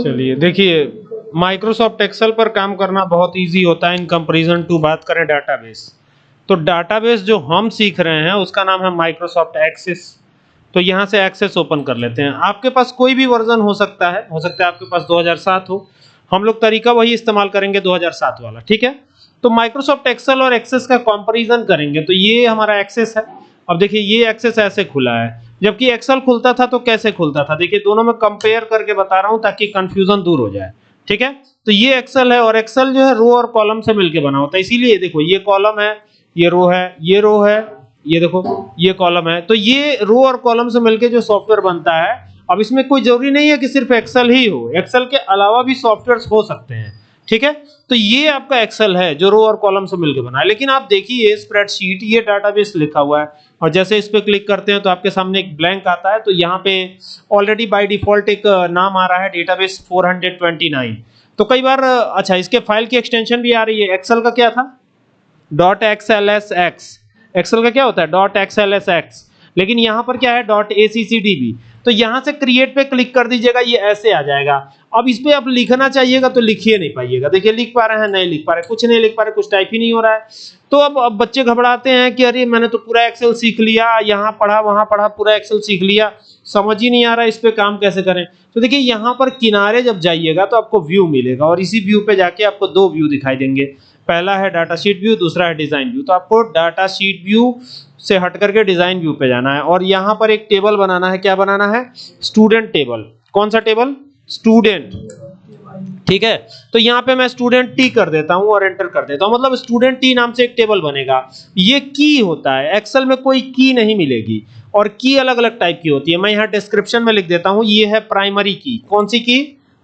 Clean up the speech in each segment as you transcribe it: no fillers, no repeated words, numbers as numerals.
चलिए देखिए, Microsoft Excel पर काम करना बहुत इजी होता है इन कंपैरिजन टू बात करें डाटाबेस। तो डाटाबेस जो हम सीख रहे हैं उसका नाम है माइक्रोसॉफ्ट एक्सेस। तो यहाँ से एक्सेस ओपन कर लेते हैं। आपके पास कोई भी वर्जन हो सकता है आपके पास 2007 हो। हम लोग तरीका वही इस्तेमाल करेंगे 2007 वाला, ठीक है। तो माइक्रोसॉफ्ट एक्सेल और एक्सेस का कंपैरिजन करेंगे। तो ये हमारा एक्सेस है। अब देखिए ये एक्सेस ऐसे खुला है, जबकि एक्सेल खुलता था तो कैसे खुलता था, देखिए दोनों में कंपेयर करके बता रहा हूं ताकि कंफ्यूजन दूर हो जाए, ठीक है। तो ये एक्सेल है और एक्सेल जो है रो और कॉलम से मिलकर बना होता है, इसीलिए देखो ये कॉलम है, ये रो है, ये रो है, ये देखो ये कॉलम है। तो ये रो और कॉलम से मिलकर जो सॉफ्टवेयर बनता है। अब इसमें कोई जरूरी नहीं है कि सिर्फ एक्सेल ही हो, एक्सेल के अलावा भी सॉफ्टवेयर हो सकते हैं, ठीक है। तो ये आपका एक्सेल है जो रो और कॉलम से मिलकर बना है। लेकिन आप देखिए स्प्रेडशीट, ये डाटाबेस लिखा हुआ है और जैसे इस पे क्लिक करते हैं तो आपके सामने एक ब्लैंक आता है। तो यहाँ पे ऑलरेडी बाय डिफॉल्ट एक नाम आ रहा है डेटाबेस 429। तो कई बार अच्छा इसके फाइल की एक्सटेंशन भी आ रही है। एक्सेल का क्या था, .xlsx। एक्सेल का क्या होता है, .xlsx। लेकिन यहाँ पर क्या है, .accdb। तो यहाँ से क्रिएट पे क्लिक कर दीजिएगा, ये ऐसे आ जाएगा। अब इस पे आप लिखना चाहिएगा तो लिखिए नहीं पाइएगा। देखिए लिख पा रहे हैं, नहीं लिख पा रहे, कुछ नहीं लिख पा रहे, कुछ टाइप ही नहीं हो रहा है। तो अब बच्चे घबराते हैं कि अरे मैंने तो पूरा एक्सेल सीख लिया, यहाँ पढ़ा वहां पढ़ा, पूरा एक्सेल सीख लिया, समझ ही नहीं आ रहा इस पे काम कैसे करें। तो देखिए यहाँ पर किनारे जब जाइएगा तो आपको व्यू मिलेगा और इसी व्यू पे जाके आपको दो व्यू दिखाई देंगे। पहला है डाटा शीट व्यू, दूसरा है डिजाइन व्यू। तो आपको डाटा शीट व्यू से हट करके डिजाइन व्यू पे जाना है और यहाँ पर एक टेबल बनाना है। क्या बनाना है, स्टूडेंट टेबल। कौन सा टेबल, स्टूडेंट, ठीक है। तो यहाँ पे मैं स्टूडेंट टी कर देता हूँ और एंटर कर देता हूँ, मतलब स्टूडेंट टी नाम से एक टेबल बनेगा। ये की होता है, एक्सेल में कोई की नहीं मिलेगी और की अलग अलग टाइप की होती है। मैं यहाँ डिस्क्रिप्शन में लिख देता हूँ, ये है प्राइमरी की। कौन सी की,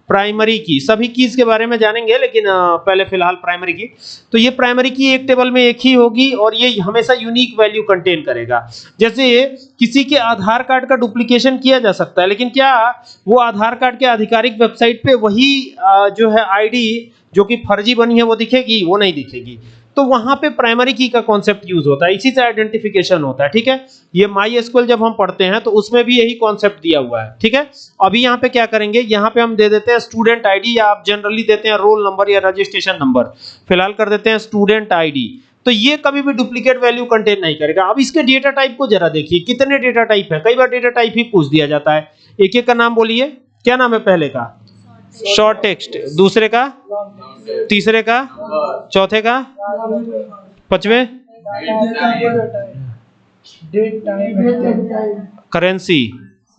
प्राइमरी की। सभी कीज के बारे में जानेंगे लेकिन पहले फिलहाल प्राइमरी की। तो ये प्राइमरी की एक टेबल में एक ही होगी और ये हमेशा यूनिक वैल्यू कंटेन करेगा। जैसे किसी के आधार कार्ड का डुप्लीकेशन किया जा सकता है, लेकिन क्या वो आधार कार्ड के आधिकारिक वेबसाइट पे वही जो है आईडी जो कि फर्जी बनी है वो दिखेगी, वो नहीं दिखेगी। तो वहां पे प्राइमरी की का कॉन्सेप्ट यूज होता है, इसी से आइडेंटिफिकेशन होता है, ठीक है। ये माई एसक्यूएल जब हम पढ़ते हैं तो उसमें भी यही कॉन्सेप्ट दिया हुआ है, ठीक है। अभी यहाँ पे क्या करेंगे, यहाँ पे हम दे देते हैं स्टूडेंट आईडी, या आप जनरली देते हैं रोल नंबर या रजिस्ट्रेशन नंबर। फिलहाल कर देते हैं स्टूडेंट आईडी। तो ये कभी भी डुप्लीकेट वैल्यू कंटेन नहीं करेगा। अब इसके डेटा टाइप को जरा देखिए, कितने डेटा टाइप है। कई बार डेटा टाइप ही पूछ दिया जाता है। एक एक का नाम बोलिए, क्या नाम है पहले का, शॉर्ट टेक्स्ट, दूसरे का, तीसरे का, चौथे का, पांचवें करेंसी,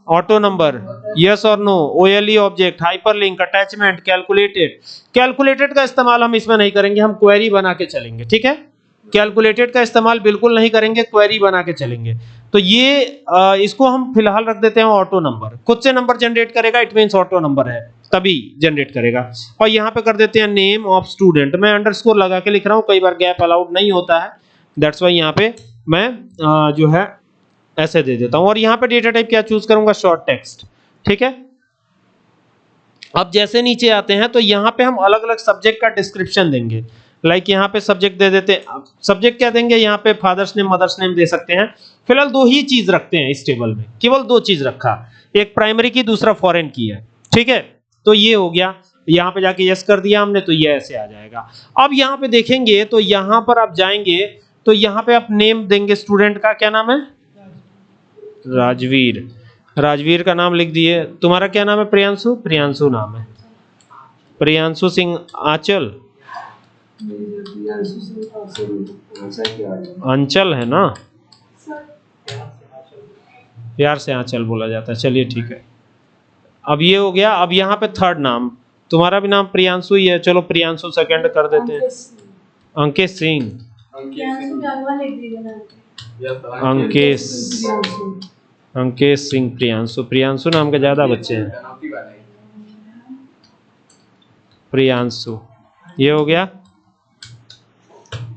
ऑटो नंबर, यस और no, OLE object, hyperlink, attachment, calculated. Calculated का इस्तेमाल हम इसमें नहीं करेंगे, हम क्वेरी बना के चलेंगे, ठीक है। कैलकुलेटेड का इस्तेमाल बिल्कुल नहीं करेंगे, क्वेरी बना के चलेंगे। तो ये इसको हम फिलहाल रख देते हैं ऑटो नंबर। खुद से नंबर जनरेट करेगा, इट मींस ऑटो नंबर है, तभी जनरेट करेगा। और यहाँ पे कर देते हैं नेम ऑफ स्टूडेंट। मैं अंडरस्कोर लगा के लिख रहा हूँ, कई बार गैप अलाउड नहीं होता है, दैट्स वाई यहाँ पे मैं जो है ऐसे दे देता हूँ। और यहाँ पे डेटा टाइप क्या चूज करूंगा, शॉर्ट टेक्स्ट, ठीक है। अब जैसे नीचे आते हैं तो यहाँ पे हम अलग अलग सब्जेक्ट का डिस्क्रिप्शन देंगे। लाइक यहाँ पे सब्जेक्ट दे देते हैं, सब्जेक्ट क्या देंगे, यहाँ पे फादर्स नेम मदर्स नेम दे सकते हैं। फिलहाल दो ही चीज रखते हैं इस टेबल में, केवल दो चीज रखा, एक प्राइमरी की, दूसरा फॉरेन की है, ठीक है। तो ये हो गया, यहाँ पे जाके यस कर दिया हमने तो ये ऐसे आ जाएगा। अब यहाँ पे देखेंगे तो यहाँ पर आप जाएंगे तो यहाँ पे आप नेम देंगे स्टूडेंट का, क्या नाम है, राजवीर। राजवीर का नाम लिख दिए। तुम्हारा क्या नाम है, प्रियांशु, प्रियांशु नाम है, प्रियांशु सिंह आंचल, अंचल है ना, प्यार से आंचल बोला जाता है, चलिए ठीक है। अब ये हो गया। अब यहाँ पे थर्ड नाम, तुम्हारा भी नाम प्रियांशु ही है, चलो प्रियांशु सेकंड कर देते हैं, अंकित सिंह, अंकेश, अंकेश सिंह प्रियांशु। प्रियांशु नाम के ज्यादा बच्चे हैं, प्रियांशु, ये हो गया।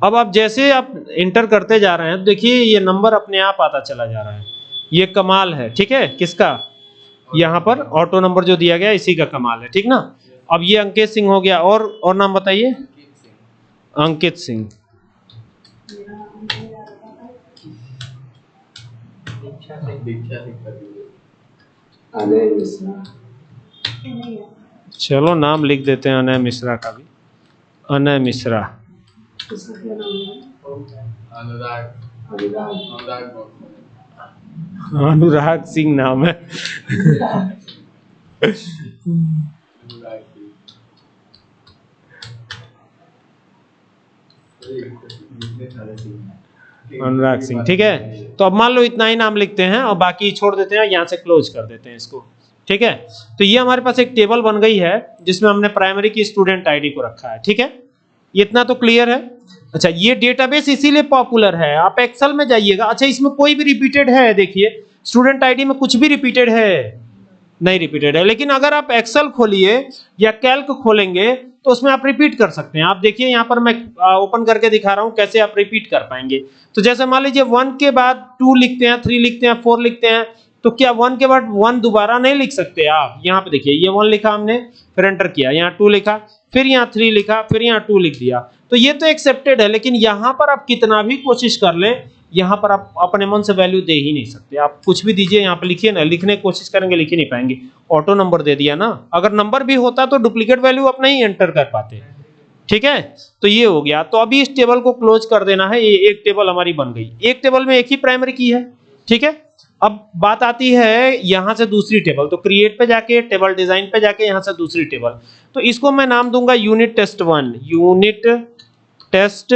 अब आप जैसे आप इंटर करते जा रहे हैं देखिए ये नंबर अपने आप आता चला जा रहा है, ये कमाल है, ठीक है। किसका, यहाँ पर ऑटो नंबर जो दिया गया इसी का कमाल है, ठीक ना। अब ये अंकित सिंह हो गया, और नाम बताइए, अंकित सिंह। चलो नाम लिख देते हैं अनय मिश्रा का भी, अनय मिश्रा। अनुराग सिंह नाम है। अनुराग सिंह, ठीक है। तो अब मान लो इतना ही नाम लिखते हैं और बाकी छोड़ देते हैं, यहाँ से क्लोज कर देते हैं इसको, ठीक है। तो ये हमारे पास एक टेबल बन गई है जिसमें हमने प्राइमरी की स्टूडेंट आईडी को रखा है, ठीक है। इतना तो क्लियर है। अच्छा, ये डेटाबेस इसीलिए पॉपुलर है। आप एक्सेल में जाइएगा, अच्छा इसमें कोई भी रिपीटेड है, देखिए स्टूडेंट आईडी में कुछ भी रिपीटेड है नहीं, रिपीटेड है। लेकिन अगर आप एक्सेल खोलिए या कैल्क खोलेंगे तो उसमें आप रिपीट कर सकते हैं। आप देखिए यहाँ पर मैं ओपन करके दिखा रहा हूँ कैसे आप रिपीट कर पाएंगे। तो जैसे मान लीजिए 1 के बाद 2 लिखते हैं, 3 लिखते हैं, 4 लिखते हैं, तो क्या 1 के बाद 1 दोबारा नहीं लिख सकते आप? यहाँ पे देखिए ये 1 लिखा हमने, फिर एंटर किया, यहाँ 2 लिखा, फिर यहाँ 3 लिखा, फिर यहाँ 2 लिख दिया, तो ये तो एक्सेप्टेड है। लेकिन यहाँ पर आप कितना भी कोशिश कर लें, यहाँ पर आप अपने मन से वैल्यू दे ही नहीं सकते। आप कुछ भी दीजिए, यहाँ पे लिखिए ना, लिखने की कोशिश करेंगे लिख ही नहीं पाएंगे। ऑटो नंबर दे दिया ना, अगर नंबर भी होता तो डुप्लीकेट वैल्यू आप नहीं एंटर कर पाते, ठीक है। तो ये हो गया। तो अभी इस टेबल को क्लोज कर देना है। ये एक टेबल हमारी बन गई, एक टेबल में एक ही प्राइमरी की है, ठीक है। अब बात आती है यहां से दूसरी टेबल, तो क्रिएट पे जाके टेबल डिजाइन पे जाके यहां से दूसरी टेबल, तो इसको मैं नाम दूंगा यूनिट टेस्ट 1, यूनिट टेस्ट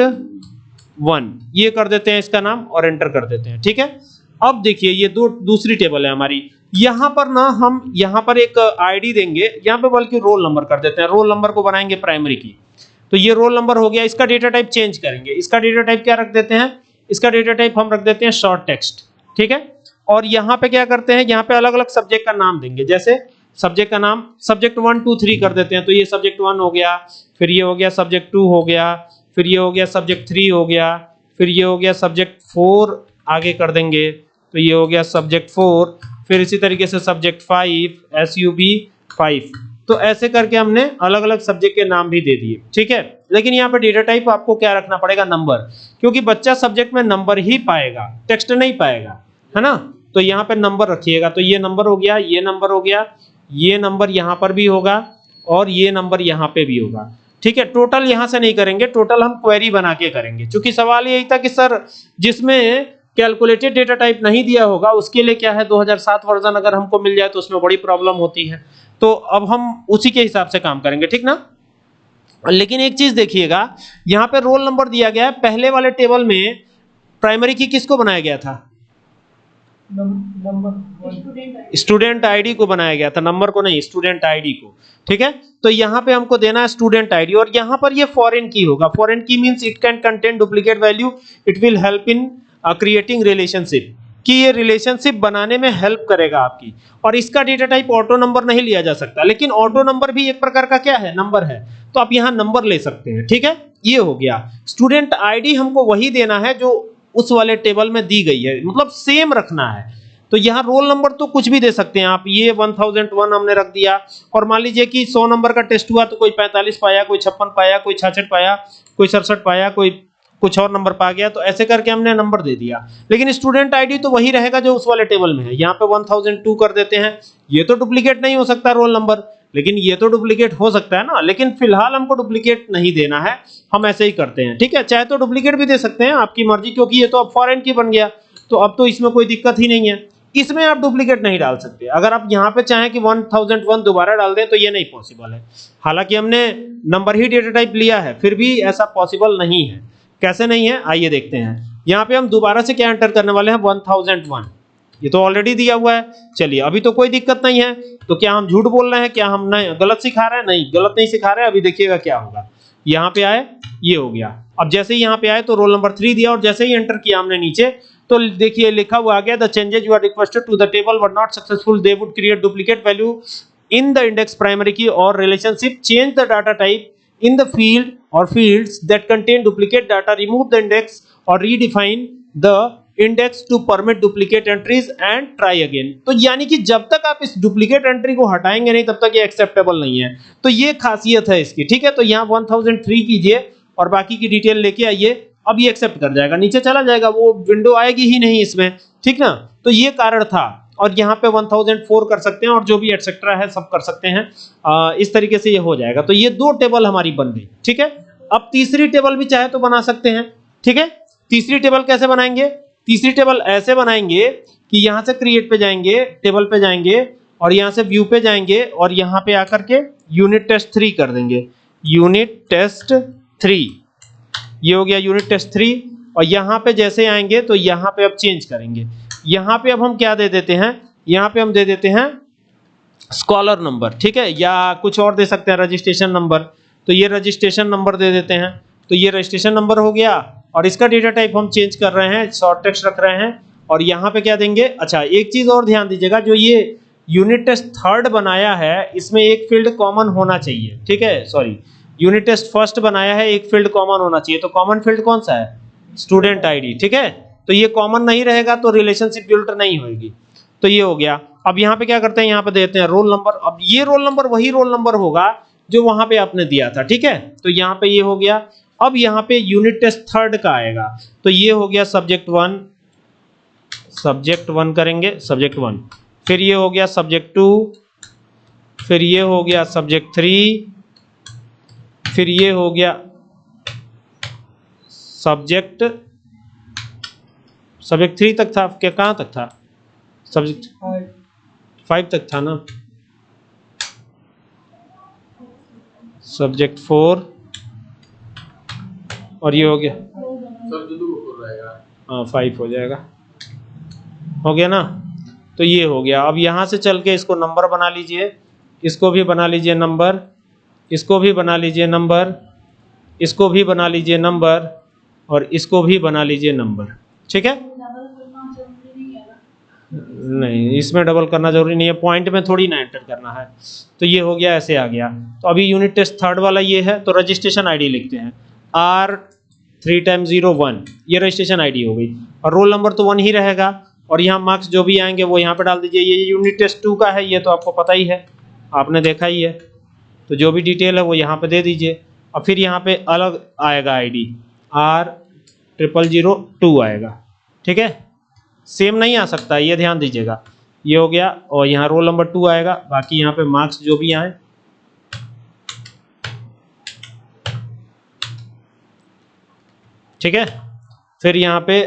1, ये कर देते हैं इसका नाम और एंटर कर देते हैं, ठीक है। अब देखिए ये दूसरी टेबल है हमारी। यहां पर ना हम यहां पर एक आईडी देंगे, यहां पे बल्कि रोल नंबर कर देते हैं, रोल नंबर को बनाएंगे प्राइमरी की। तो ये रोल नंबर हो गया। इसका डेटा टाइप चेंज करेंगे, इसका डेटा टाइप क्या रख देते हैं, इसका डेटा टाइप हम रख देते हैं शॉर्ट टेक्स्ट, ठीक है। और यहाँ पे क्या करते हैं, यहाँ पे अलग अलग सब्जेक्ट का नाम देंगे, जैसे सब्जेक्ट का नाम सब्जेक्ट 1 2 3 कर देते हैं। तो ये सब्जेक्ट 1 हो गया, फिर ये हो गया सब्जेक्ट 2 हो गया, फिर ये हो गया सब्जेक्ट 3 हो गया, फिर ये हो गया सब्जेक्ट 4 आगे कर देंगे, तो ये हो गया सब्जेक्ट 4, फिर इसी तरीके से सब्जेक्ट 5 SUB 5। तो ऐसे करके हमने अलग अलग सब्जेक्ट के नाम भी दे दिए, ठीक है। लेकिन यहाँ पे डेटा टाइप आपको क्या रखना पड़ेगा, नंबर, क्योंकि बच्चा सब्जेक्ट में नंबर ही पाएगा, टेक्स्ट नहीं पाएगा, है ना। तो यहाँ पे नंबर रखिएगा। तो ये नंबर हो गया, ये नंबर हो गया, ये नंबर यहाँ पर भी होगा और ये नंबर यहाँ पे भी होगा, ठीक है। टोटल यहाँ से नहीं करेंगे, टोटल हम क्वेरी बना के करेंगे, क्योंकि सवाल यही था कि सर जिसमें कैलकुलेटेड डेटा टाइप नहीं दिया होगा उसके लिए क्या है 2007 वर्जन अगर हमको मिल जाए तो उसमें बड़ी प्रॉब्लम होती है। तो अब हम उसी के हिसाब से काम करेंगे, ठीक ना। लेकिन एक चीज देखिएगा, यहाँ पे रोल नंबर दिया गया है, पहले वाले टेबल में प्राइमरी की किसको बनाया गया था, स्टूडेंट आईडी को बनाया गया था, नंबर को नहीं, स्टूडेंट आईडी को, ठीक है। तो यहाँ पे हमको देना है स्टूडेंट आईडी, और यहाँ पर ये फॉरेन की होगा। फॉरेन की means it can contain duplicate value, it will help in creating relationship, कि ये रिलेशनशिप बनाने में हेल्प करेगा आपकी। और इसका डेटा टाइप ऑटो नंबर नहीं लिया जा सकता, लेकिन ऑटो नंबर भी एक प्रकार का क्या है, नंबर है, तो आप यहाँ नंबर ले सकते हैं, ठीक है। ये हो गया। स्टूडेंट आईडी हमको वही देना है जो उस वाले टेबल में दी गई है, मतलब सेम रखना है। तो यहाँ रोल नंबर तो कुछ भी दे सकते हैं आप, ये 1001 हमने रख दिया। और मान लीजिए कि 100 नंबर का टेस्ट हुआ तो कोई 45 पाया, कोई 56 पाया, कोई 66 पाया, कोई 67 पाया, कोई कुछ और नंबर पा गया, तो ऐसे करके हमने नंबर दे दिया। लेकिन स्टूडेंट आईडी तो वही रहेगा जो उस वाले टेबल में है। यहाँ पे 1002 कर देते हैं, ये तो डुप्लीकेट नहीं हो सकता रोल नंबर, लेकिन ये तो डुप्लीकेट हो सकता है ना। लेकिन फिलहाल हमको डुप्लीकेट नहीं देना है, हम ऐसे ही करते हैं, ठीक है। चाहे तो डुप्लीकेट भी दे सकते हैं, आपकी मर्जी, क्योंकि ये तो अब फॉरेन की बन गया, तो अब तो इसमें कोई दिक्कत ही नहीं है। इसमें आप डुप्लीकेट नहीं डाल सकते। अगर आप यहाँ पे चाहें कि 1001 दोबारा डाल दें तो ये नहीं पॉसिबल है। हालांकि हमने नंबर ही डेटा टाइप लिया है, फिर भी ऐसा पॉसिबल नहीं है। कैसे नहीं है, आइए देखते हैं। यहाँ पे हम दोबारा से क्या एंटर करने वाले हैं, 1001, ये तो ऑलरेडी दिया हुआ है। चलिए, अभी तो कोई दिक्कत नहीं है। तो क्या हम झूठ बोल रहे हैं, क्या हम नहीं गलत सिखा रहे हैं, नहीं गलत नहीं सिखा रहे हैं। अभी देखिएगा क्या होगा। यहाँ पे आए, ये हो गया। अब जैसे ही यहाँ पे आए तो रोल नंबर 3 दिया, और जैसे ही एंटर किया हमने नीचे तो देखिए लिखा हुआ आ गया, the changes you are requested to the table were not successful, they would create duplicate value in the index primary key और relationship, change the data type in the field or fields that contain duplicate data, remove the index or redefine the index to permit duplicate entries and try again। तो यानी कि जब तक आप इस duplicate entry को हटाएंगे नहीं तब तक ये एक्सेप्टेबल नहीं है। तो ये खासियत है इसकी, ठीक है। तो यहाँ 1003 कीजिए और बाकी की डिटेल लेके आइए, अब ये एक्सेप्ट कर जाएगा, नीचे चला जाएगा, वो विंडो आएगी ही नहीं इसमें, ठीक ना। तो ये कारण था। और यहाँ पे 1004 कर सकते हैं और जो भी एटसेट्रा है सब कर सकते हैं। इस तरीके से ये हो जाएगा। तो ये 2 टेबल हमारी बन गई, ठीक है। अब तीसरी टेबल भी चाहे तो बना सकते हैं, ठीक है। तीसरी टेबल कैसे बनाएंगे? तीसरी टेबल ऐसे बनाएंगे कि यहाँ से क्रिएट पे जाएंगे, टेबल पे जाएंगे और यहाँ से व्यू पे जाएंगे और यहाँ पे आकर के यूनिट टेस्ट 3 कर देंगे, यूनिट टेस्ट 3। ये हो गया यूनिट टेस्ट 3। और यहाँ पे जैसे आएंगे तो यहाँ पे अब चेंज करेंगे। यहाँ पे अब हम क्या दे देते हैं? यहाँ पे हम दे देते हैं स्कॉलर नंबर, ठीक है, या कुछ और दे सकते हैं, रजिस्ट्रेशन नंबर। तो ये रजिस्ट्रेशन नंबर दे देते हैं। तो ये रजिस्ट्रेशन नंबर हो गया और इसका डेटा टाइप हम चेंज कर रहे हैं, शॉर्ट टेक्स्ट रख रहे हैं। और यहाँ पे क्या देंगे? अच्छा, एक चीज और ध्यान दीजिएगा, जो ये यूनिट टेस्ट 3 बनाया है इसमें एक फील्ड कॉमन होना चाहिए, ठीक है। सॉरी, यूनिट टेस्ट 1 बनाया है, एक फील्ड कॉमन होना चाहिए। तो कॉमन फील्ड कौन सा है? स्टूडेंट आईडी, ठीक है। तो ये कॉमन नहीं रहेगा तो रिलेशनशिप बिल्ट नहीं होगी। तो ये हो गया। अब यहाँ पे क्या करते हैं? यहाँ पे देते हैं रोल नंबर। अब ये रोल नंबर वही रोल नंबर होगा जो वहां पे आपने दिया था, ठीक है। तो यहाँ पे ये हो गया। अब यहाँ पे यूनिट टेस्ट 3 का आएगा। तो ये हो गया सब्जेक्ट 1, सब्जेक्ट 1 करेंगे, सब्जेक्ट 1। फिर ये हो गया सब्जेक्ट 2, फिर ये हो गया सब्जेक्ट 3, फिर ये हो गया सब्जेक्ट 3 तक था क्या? कहां तक था? सब्जेक्ट 5 तक था ना। सब्जेक्ट 4 और ये हो गया, हाँ 5 हो जाएगा, हो गया ना। तो ये हो गया। अब यहां से चल के इसको नंबर बना लीजिए, इसको भी बना लीजिए नंबर, इसको भी बना लीजिए नंबर, इसको भी बना लीजिए नंबर और इसको भी बना लीजिए नंबर, ठीक है। नहीं, इसमें डबल करना जरूरी नहीं है, पॉइंट में थोड़ी ना एंटर करना है। तो ये हो गया, ऐसे आ गया। तो अभी यूनिट टेस्ट 3 वाला ये है। तो रजिस्ट्रेशन आईडी लिखते हैं, R3 × 0 1, ये रजिस्ट्रेशन आईडी हो गई। और रोल नंबर तो 1 ही रहेगा और यहाँ मार्क्स जो भी आएंगे वो यहाँ पे डाल दीजिए। ये यूनिट टेस्ट 2 का है, ये तो आपको पता ही है, आपने देखा ही है। तो जो भी डिटेल है वो यहाँ पे दे दीजिए। और फिर यहाँ पे अलग आएगा आईडी, R0002 आएगा, ठीक है। सेम नहीं आ सकता, ये ध्यान दीजिएगा। ये हो गया और यहाँ रोल नंबर 2 आएगा, बाकी यहाँ पे मार्क्स जो भी आए। ठीक है। फिर यहाँ पे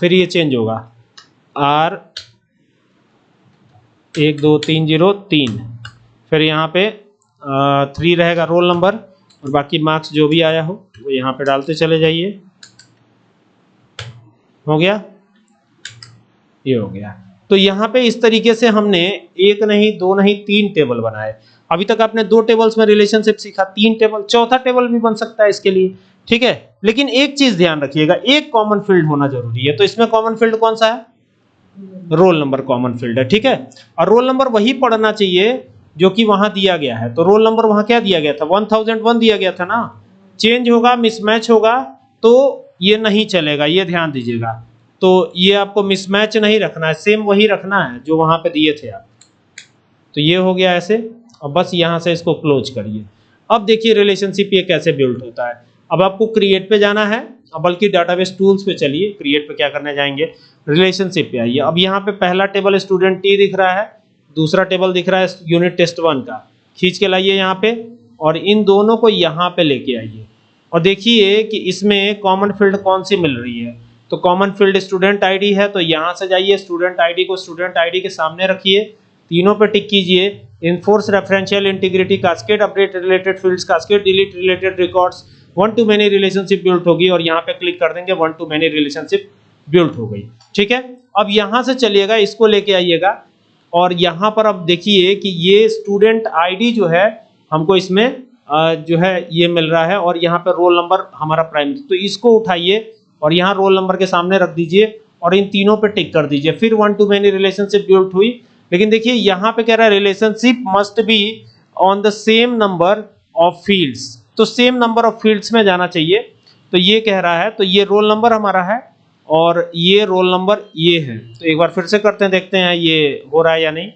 फिर ये चेंज होगा, R12303। फिर यहाँ पे 3 रहेगा रोल नंबर और बाकी मार्क्स जो भी आया हो वो यहाँ पे डालते चले जाइए। हो गया, ये हो गया। तो यहाँ पे इस तरीके से हमने 1 नहीं 2 नहीं 3 टेबल बनाए। अभी तक आपने 2 टेबल्स में रिलेशनशिप सीखा, 3 टेबल, चौथा टेबल भी बन सकता है इसके लिए, ठीक है। लेकिन एक चीज ध्यान रखिएगा, एक कॉमन फील्ड होना जरूरी है। तो इसमें कॉमन फील्ड कौन सा है? रोल नंबर कॉमन फील्ड है, ठीक है। और रोल नंबर वही पढ़ना चाहिए जो कि वहां दिया गया है। तो रोल नंबर वहां क्या दिया गया था? 1001 दिया गया था ना। चेंज होगा, मिसमैच होगा तो ये नहीं चलेगा, ये ध्यान दीजिएगा। तो ये आपको मिसमैच नहीं रखना है, सेम वही रखना है जो वहां पे दिए थे आप। तो ये हो गया ऐसे। अब बस यहां से इसको क्लोज करिए। अब देखिए रिलेशनशिप ये कैसे बिल्ड होता है। अब आपको क्रिएट पे जाना है, बल्कि डाटाबेस टूल्स पे चलिए। क्रिएट पे क्या करने जाएंगे? रिलेशनशिप पे आइए। अब यहाँ पे पहला टेबल स्टूडेंट टी दिख रहा है, दूसरा टेबल दिख रहा है यूनिट टेस्ट 1 का। खींच के लाइए यहाँ पे और इन दोनों को यहाँ पे लेके आइए और देखिए कि इसमें कॉमन फील्ड कौन सी मिल रही है। तो कॉमन फील्ड स्टूडेंट आईडी है, तो यहाँ से जाइए, स्टूडेंट आईडी को स्टूडेंट आईडी के सामने रखिए, तीनों पे टिक कीजिए। Enforce referential integrity, cascade update related fields, cascade delete related records, one two many relationship built होगी और यहाँ पे क्लिक कर देंगे, one two many relationship built हो गई, ठीक है। अब यहाँ से चलिएगा, इसको लेके आइएगा और यहाँ पर अब देखिए कि ये स्टूडेंट आईडी जो है हमको इसमें जो है ये मिल रहा है और यहाँ पे रोल नंबर हमारा प्राइमरी। तो इसको उठाइए और यहाँ रोल नंबर के सामने रख दीजिए और इन तीनों पे टिक कर दीजिए। फिर one two many relationship built हुई। लेकिन देखिए यहाँ पे कह रहा है relationship must be on the same number of fields. तो सेम नंबर ऑफ फील्ड्स में जाना चाहिए। तो ये कह रहा है, तो ये रोल नंबर हमारा है और ये रोल नंबर ये है। तो एक बार फिर से करते हैं, देखते हैं ये हो रहा है या नहीं।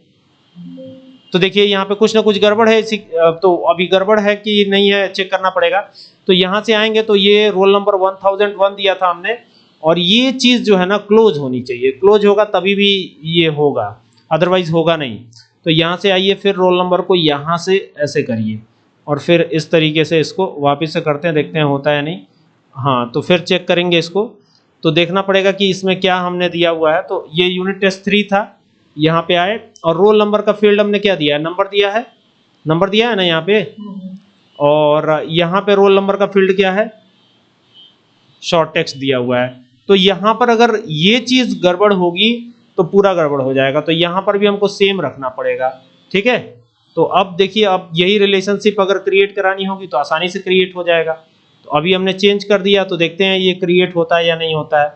तो देखिए यहाँ पे कुछ ना कुछ गड़बड़ है, तो अभी गड़बड़ है कि नहीं है चेक करना पड़ेगा। तो यहाँ से आएंगे तो ये रोल नंबर 1001 दिया था हमने और ये चीज जो है ना क्लोज होनी चाहिए। क्लोज होगा तभी भी ये होगा। अदरवाइज होगा नहीं। तो यहाँ से आइए, फिर रोल नंबर को यहाँ से ऐसे करिए और फिर इस तरीके से इसको वापस से करते हैं, देखते हैं होता है नहीं। हाँ, तो फिर चेक करेंगे इसको, तो देखना पड़ेगा कि इसमें क्या हमने दिया हुआ है। तो ये यूनिट टेस्ट 3 था, यहाँ पे आए और रोल नंबर का फील्ड हमने क्या दिया है, नंबर दिया है, नंबर दिया है ना यहाँ पे। और यहाँ पे रोल नंबर का फील्ड क्या है, शॉर्ट टेक्स्ट दिया हुआ है। तो यहाँ पर अगर ये चीज गड़बड़ होगी तो पूरा गड़बड़ हो जाएगा, तो यहाँ पर भी हमको सेम रखना पड़ेगा, ठीक है। तो अब देखिए, अब यही रिलेशनशिप अगर क्रिएट करानी होगी तो आसानी से क्रिएट हो जाएगा। तो अभी हमने चेंज कर दिया, तो देखते हैं ये क्रिएट होता है या नहीं होता है।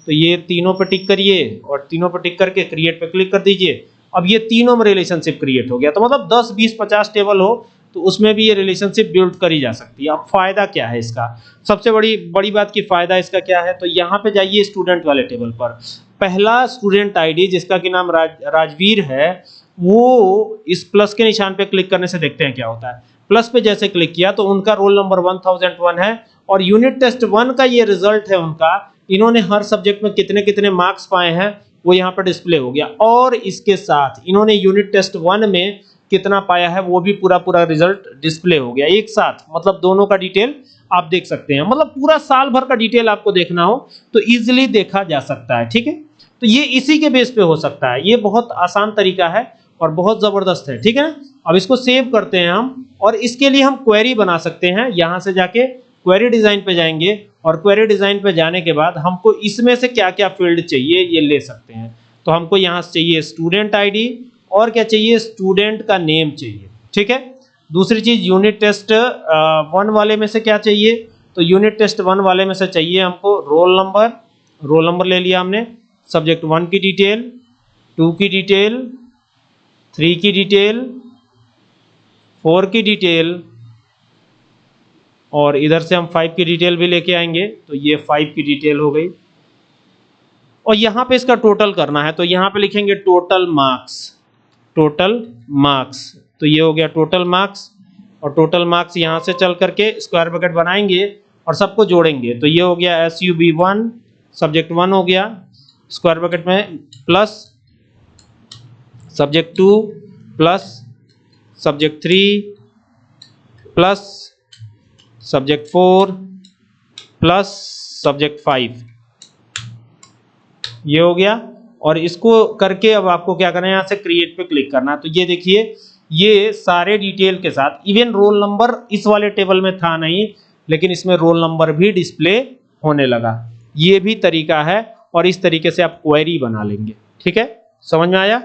तो ये तीनों पे टिक करिए और तीनों पे टिक करके क्रिएट पे क्लिक कर दीजिए। अब ये तीनों में रिलेशनशिप क्रिएट हो गया। तो मतलब 10, 20, 50 टेबल हो तो उसमें भी ये रिलेशनशिप बिल्ड करी जा सकती है। अब फायदा क्या है इसका, सबसे बड़ी बात की फायदा इसका क्या है, तो यहाँ पे जाइए स्टूडेंट वाले टेबल पर। पहला स्टूडेंट आईडी जिसका कि नाम राजवीर है, वो इस प्लस के निशान पे क्लिक करने से देखते हैं क्या होता है। प्लस पे जैसे क्लिक किया तो उनका रोल नंबर 1001 है और यूनिट टेस्ट 1 का ये रिजल्ट है उनका। इन्होंने हर सब्जेक्ट में कितने कितने मार्क्स पाए हैं वो यहाँ पर डिस्प्ले हो गया, और इसके साथ इन्होंने यूनिट टेस्ट 1 में कितना पाया है वो भी पूरा रिजल्ट डिस्प्ले हो गया एक साथ। मतलब दोनों का डिटेल आप देख सकते हैं। मतलब पूरा साल भर का डिटेल आपको देखना हो तो इजीली देखा जा सकता है, ठीक है। तो ये इसी के बेस पे हो सकता है। ये बहुत आसान तरीका है और बहुत जबरदस्त है, ठीक है। अब इसको सेव करते हैं हम, और इसके लिए हम क्वेरी बना सकते हैं। यहाँ से जाके क्वेरी डिजाइन पे जाएंगे और क्वेरी डिजाइन पे जाने के बाद हमको इसमें से क्या क्या फील्ड चाहिए ये ले सकते हैं। तो हमको यहाँ से चाहिए स्टूडेंट आईडी, और क्या चाहिए, स्टूडेंट का नेम चाहिए, ठीक है। दूसरी चीज यूनिट टेस्ट 1 वाले में से क्या चाहिए, तो यूनिट टेस्ट 1 वाले में से चाहिए हमको रोल नंबर। रोल नंबर ले लिया हमने, सब्जेक्ट 1 की डिटेल, 2 की डिटेल, 3 की डिटेल, 4 की डिटेल, और इधर से हम 5 की डिटेल भी लेके आएंगे। तो ये 5 की डिटेल हो गई, और यहाँ पे इसका टोटल करना है। तो यहाँ पे लिखेंगे टोटल मार्क्स, टोटल मार्क्स। तो ये हो गया टोटल मार्क्स, और टोटल मार्क्स यहाँ से चल करके स्क्वायर ब्रैकेट बनाएंगे और सबको जोड़ेंगे। तो ये हो गया SUB1 सब्जेक्ट 1 हो गया, स्क्वायर ब्रैकेट में plus subject 2 plus subject 3 plus subject 4 plus subject 5, ये हो गया। और इसको करके अब आपको क्या करना है, यहाँ से क्रिएट पे क्लिक करना है। तो ये देखिए, ये सारे डिटेल के साथ, इवन रोल नंबर इस वाले टेबल में था नहीं, लेकिन इसमें रोल नंबर भी डिस्प्ले होने लगा। ये भी तरीका है, और इस तरीके से आप क्वेरी बना लेंगे, ठीक है। समझ में आया?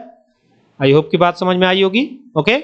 आई होप की बात समझ में आई होगी। ओके।